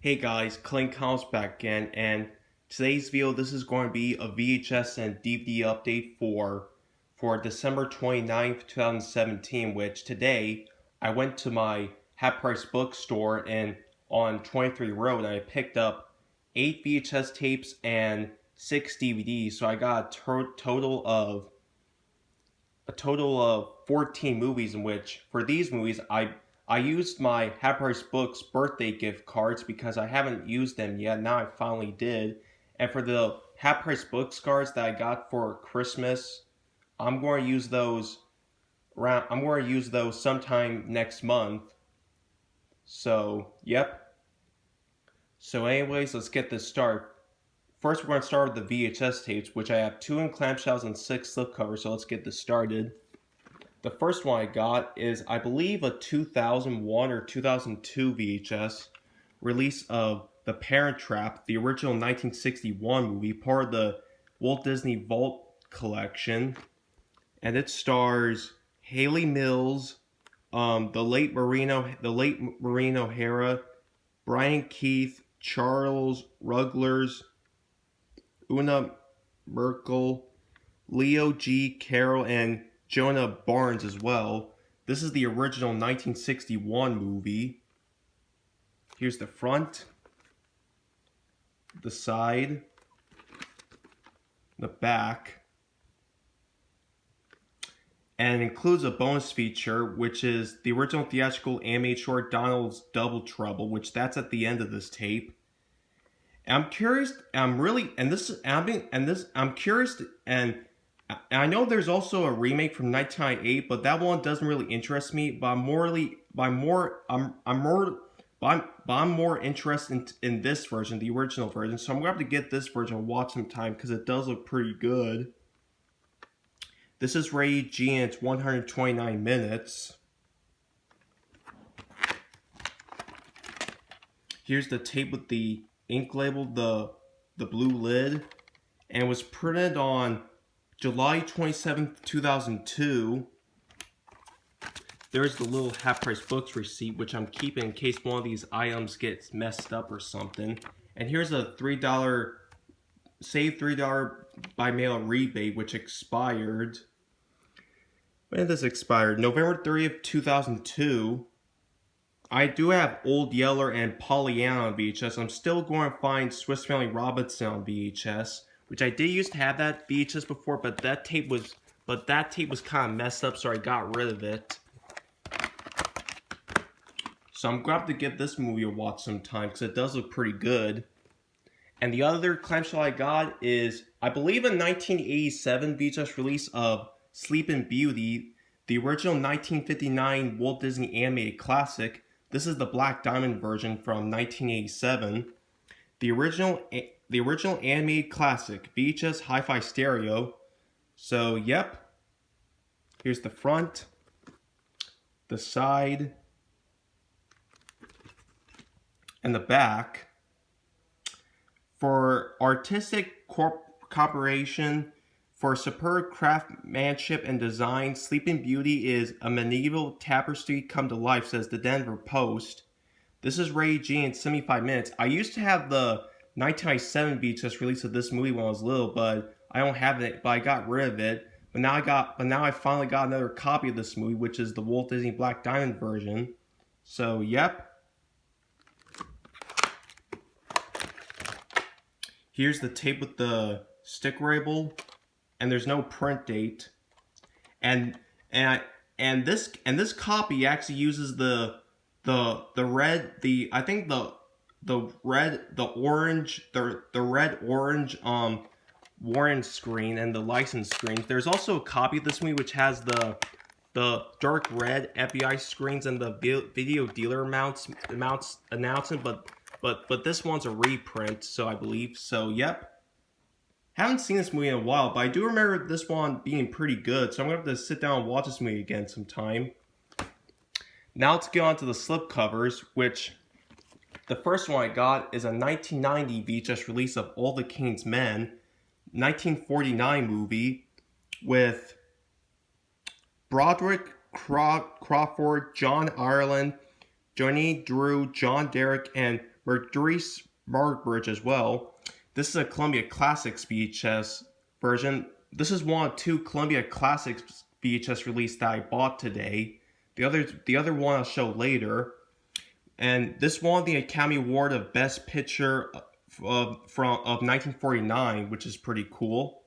Hey guys, Clint Cows back again, and today's video, this is going to be a VHS and DVD update for December 29th, 2017, which today I went to my half price bookstore and on 23 Road and I picked up 8 VHS tapes and 6 DVDs, so I got a total of 14 movies, in which for these movies I used my Half Price Books birthday gift cards because I haven't used them yet. Now I finally did. And for the Half Price Books cards that I got for Christmas, I'm going to use those sometime next month. So, yep. So anyways, let's get this started. First, we're going to start with the VHS tapes, which I have 2 in clamshells and 6 slipcovers, so let's get this started. The first one I got is, I believe, a 2001 or 2002 VHS release of The Parent Trap, the original 1961 movie, part of the Walt Disney Vault collection. And it stars Haley Mills, the late Maureen O'Hara, Brian Keith, Charles Ruggles, Una Merkel, Leo G. Carroll, and Jonah Barnes as well. This is the original 1961 movie. Here's the front, the side, the back, and it includes a bonus feature, which is the original theatrical animated short Donald's Double Trouble, which that's at the end of this tape. And I'm curious. And I know there's also a remake from 1998, but that one doesn't really interest me. But I'm more interested in this version, the original version. So I'm gonna have to get this version and watch sometime because it does look pretty good. This is rated G and it's 129 minutes. Here's the tape with the ink label, the blue lid, and it was printed on July 27th, 2002. There's the little Half Price Books receipt, which I'm keeping in case one of these items gets messed up or something. And here's a $3 by mail rebate, which expired. When did this expire? November 30th, 2002. I do have Old Yeller and Pollyanna on VHS. I'm still going to find Swiss Family Robinson on VHS, which I did used to have that VHS before, but that tape was kind of messed up, so I got rid of it. So I'm going to have to give this movie a watch sometime because it does look pretty good. And the other clamshell I got is, I believe, a 1987 VHS release of Sleeping Beauty, the original 1959 Walt Disney animated classic. This is the Black Diamond version from 1987. The original animated classic, VHS Hi-Fi Stereo. So, yep. Here's the front, the side, and the back. For artistic cooperation, for superb craftsmanship and design, Sleeping Beauty is a medieval tapestry come to life, says the Denver Post. This is rated G in 75 minutes. I used to have the 1997 VHS release of this movie when I was little, but I don't have it. But I got rid of it. But now I finally got another copy of this movie, which is the Walt Disney Black Diamond version. So, yep. Here's the tape with the sticker label, and there's no print date. And this copy actually uses the red orange warning screen and the license screens. There's also a copy of this movie which has the dark red FBI screens and the video dealer mounts announcement, but this one's a reprint, so I believe. So yep. Haven't seen this movie in a while, but I do remember this one being pretty good, so I'm going to have to sit down and watch this movie again sometime. Now let's get on to the slipcovers, which the first one I got is a 1990 VHS release of All the King's Men, 1949 movie with Broderick Crawford, John Ireland, Johnny Drew, John Derek, and Maurice Marbridge as well. This is a Columbia Classics VHS version. This is one of 2 Columbia Classics VHS releases that I bought today. The other one I'll show later. And this won the Academy Award of Best Picture of 1949, which is pretty cool.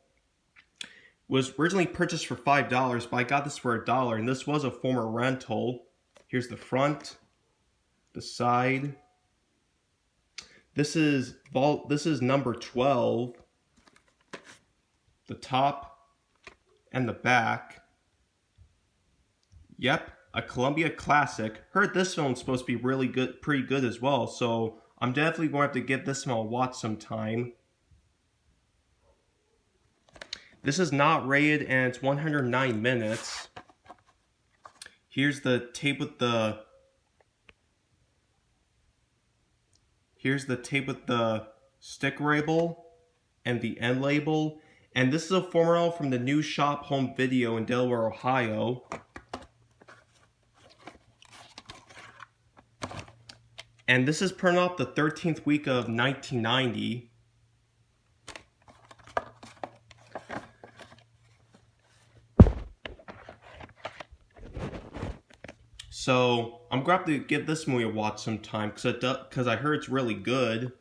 Was originally purchased for $5, but I got this for $1, and this was a former rental. Here's the front, the side. This is number 12, the top, and the back. Yep, a Columbia Classic. Heard this film's supposed to be really good, pretty good as well, so I'm definitely going to have to get this one a watch sometime. This is not rated, and it's 109 minutes. Here's the tape with the stick label and the end label. And this is a formal from the New Shop Home Video in Delaware, Ohio. And this is printed off the 13th week of 1990. So I'm going to have to give this movie a watch sometime because I heard it's really good.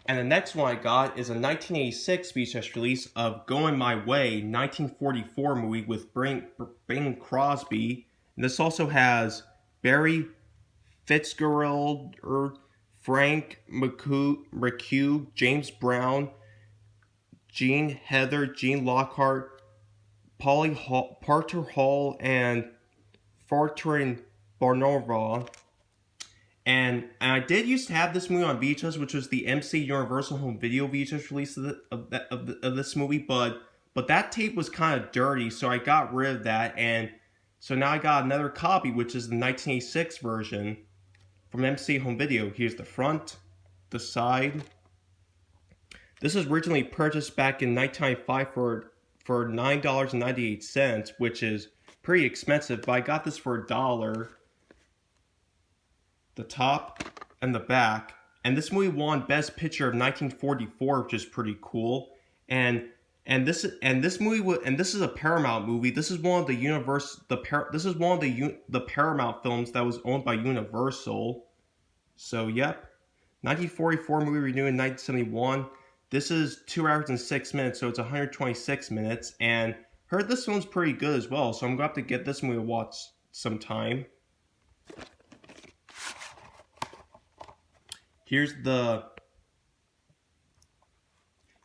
And the next one I got is a 1986 VHS release of Going My Way, 1944 movie with Bing Crosby. And this also has Barry Fitzgerald, Frank McHugh, James Brown, Gene Heather, Gene Lockhart, Parter Hall, and Fortran Barnova. And I did used to have this movie on VHS, which was the MC Universal Home Video VHS release of this movie, but that tape was kind of dirty, so I got rid of that, and so now I got another copy, which is the 1986 version from MC Home Video. Here's the front, the side. This was originally purchased back in 1995 for $9.98, which is pretty expensive, but I got this for $1. The top and the back. And this movie won Best Picture of 1944, which is pretty cool. And this is a Paramount movie. This is one of the the Paramount films that was owned by Universal. So yep, 1944 movie renewed in 1971. This is 2 hours and 6 minutes, so it's 126 minutes. And heard this one's pretty good as well, so I'm gonna have to get this movie to watch sometime. Here's the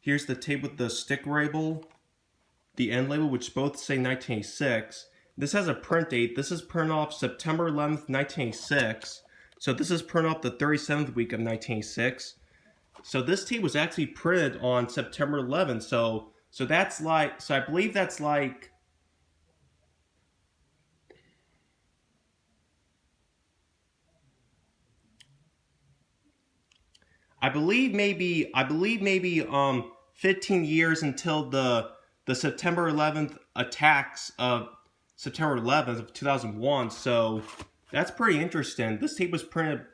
tape with the stick label, the end label, which both say 1986. This has a print date. This is printed off September 11th, 1986. So this is printed off the 37th week of 1986. So this tape was actually printed on September 11th. So that's like, so I believe that's like, I believe maybe 15 years until the September 11th attacks of September 11th of 2001. So that's pretty interesting. This tape was printed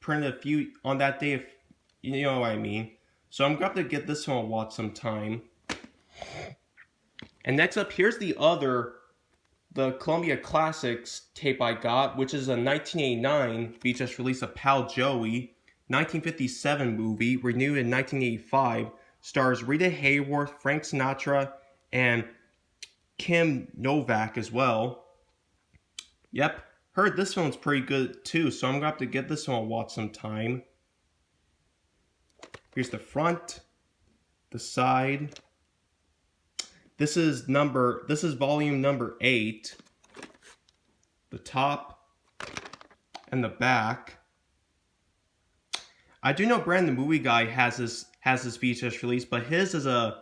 a few on that day, if you know what I mean. So I'm going to have to get this one a watch sometime. And next up, here's the Columbia Classics tape I got, which is a 1989 VHS release of Pal Joey. 1957 movie, renewed in 1985, stars Rita Hayworth, Frank Sinatra, and Kim Novak as well. Yep, heard this one's pretty good too, so I'm going to have to get this one a watch sometime. Here's the front, the side. This is volume number 8. The top and the back. I do know Brandon the Movie Guy has this VHS release, but his is the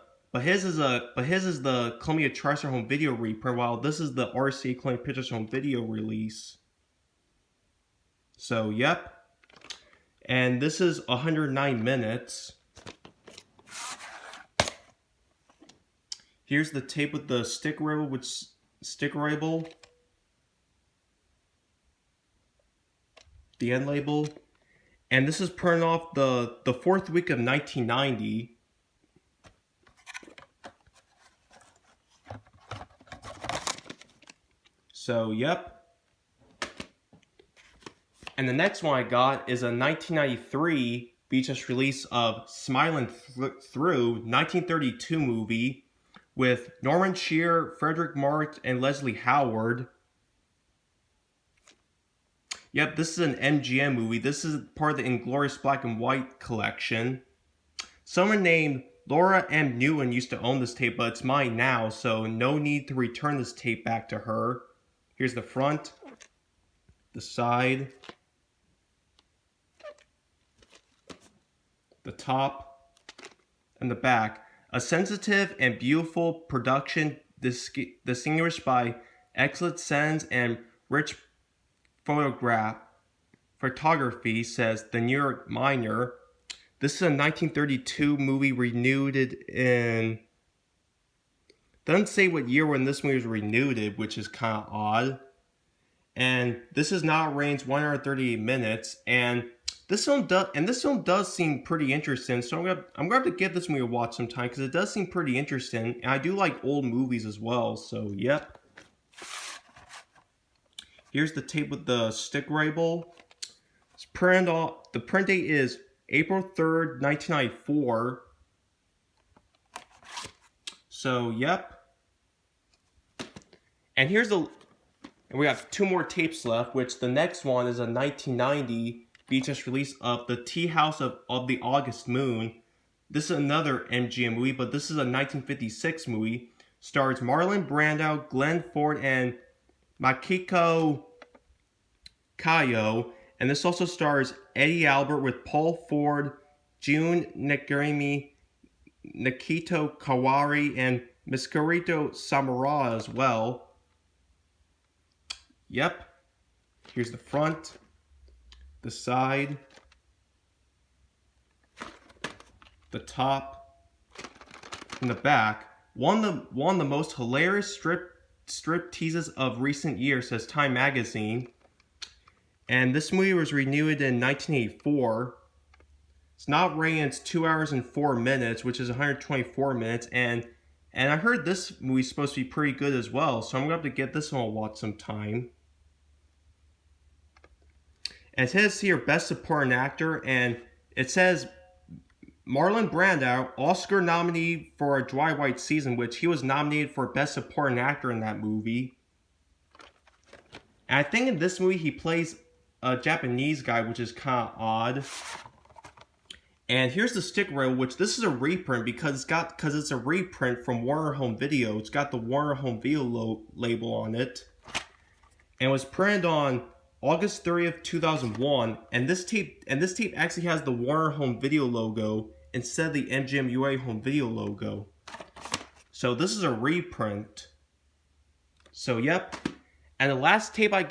Columbia TriStar Home Video reprint, while this is the RCA Columbia Pictures Home Video release. So yep, and this is 109 minutes. Here's the tape with the stick label, the end label. And this is printed off the fourth week of 1990. So, yep. And the next one I got is a 1993 VHS release of Smilin' Through, 1932 movie with Norman Shear, Frederick March, and Leslie Howard. Yep, this is an MGM movie. This is part of the Inglorious Black and White collection. Someone named Laura M. Newton used to own this tape, but it's mine now, so no need to return this tape back to her. Here's the front, the side, the top, and the back. A sensitive and beautiful production distinguished by excellent sense and rich photography, says the New York Miner. This is a 1932 movie renewed in... Doesn't say what year when this movie was renewed, which is kind of odd. And this is now range 138 minutes, and this film does seem pretty interesting. So I'm gonna have to give this movie a watch sometime because it does seem pretty interesting, and I do like old movies as well. So yep. Here's the tape with the stick label. It's printed off. The print date is April 3rd, 1994. So yep. And we have two more tapes left, which the next one is a 1990 VHS release of The Tea House of the August Moon. This is another MGM movie, but this is a 1956 movie. Stars Marlon Brando, Glenn Ford, and Makiko Kayo. And this also stars Eddie Albert with Paul Ford, June Nagarimi, Nikito Kawari, and Miscarito Samara as well. Yep. Here's the front, the side, the top, and the back. One of the most hilarious strip teases of recent years, says Time Magazine. And this movie was renewed in 1984. It's not rated. It's 2 hours and 4 minutes, which is 124 minutes. And I heard this movie's supposed to be pretty good as well. So I'm going to have to get this one to watch sometime. And it says here, Best Supporting Actor. And it says Marlon Brando, Oscar nominee for A Dry White Season, which he was nominated for Best Supporting Actor in that movie. And I think in this movie he plays a Japanese guy, which is kind of odd. And here's the stick rail, which this is a reprint because it's a reprint from Warner Home Video. It's got the Warner Home Video label on it, and was printed on August 30th, 2001. And this tape actually has the Warner Home Video logo instead of the MGM UA Home Video logo. So this is a reprint. So yep. And the last tape that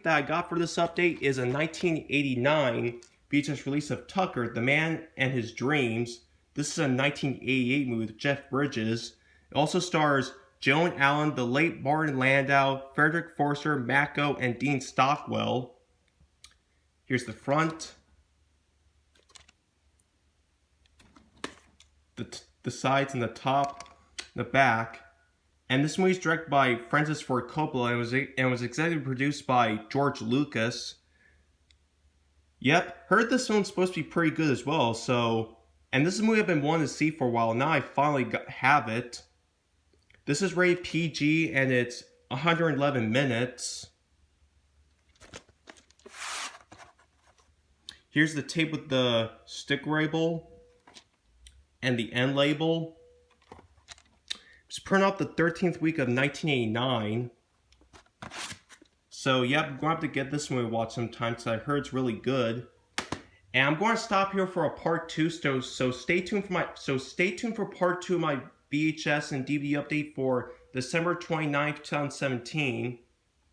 I got for this update is a 1989 VHS release of Tucker, The Man and His Dreams. This is a 1988 movie with Jeff Bridges. It also stars Joan Allen, the late Martin Landau, Frederick Forster, Mako, and Dean Stockwell. Here's the front, the sides and the top, the back. And this movie is directed by Francis Ford Coppola and was executive produced by George Lucas. Yep, heard this one's supposed to be pretty good as well. So, and this is a movie I've been wanting to see for a while. Now I finally have it. This is rated PG and it's 111 minutes. Here's the tape with the stick label and the end label. It's printed off the 13th week of 1989. So yeah, I'm going to have to get this movie to watch sometime because I heard it's really good. And I'm going to stop here for a part 2. So stay tuned for part 2 of my VHS and DVD update for December 29th, 2017.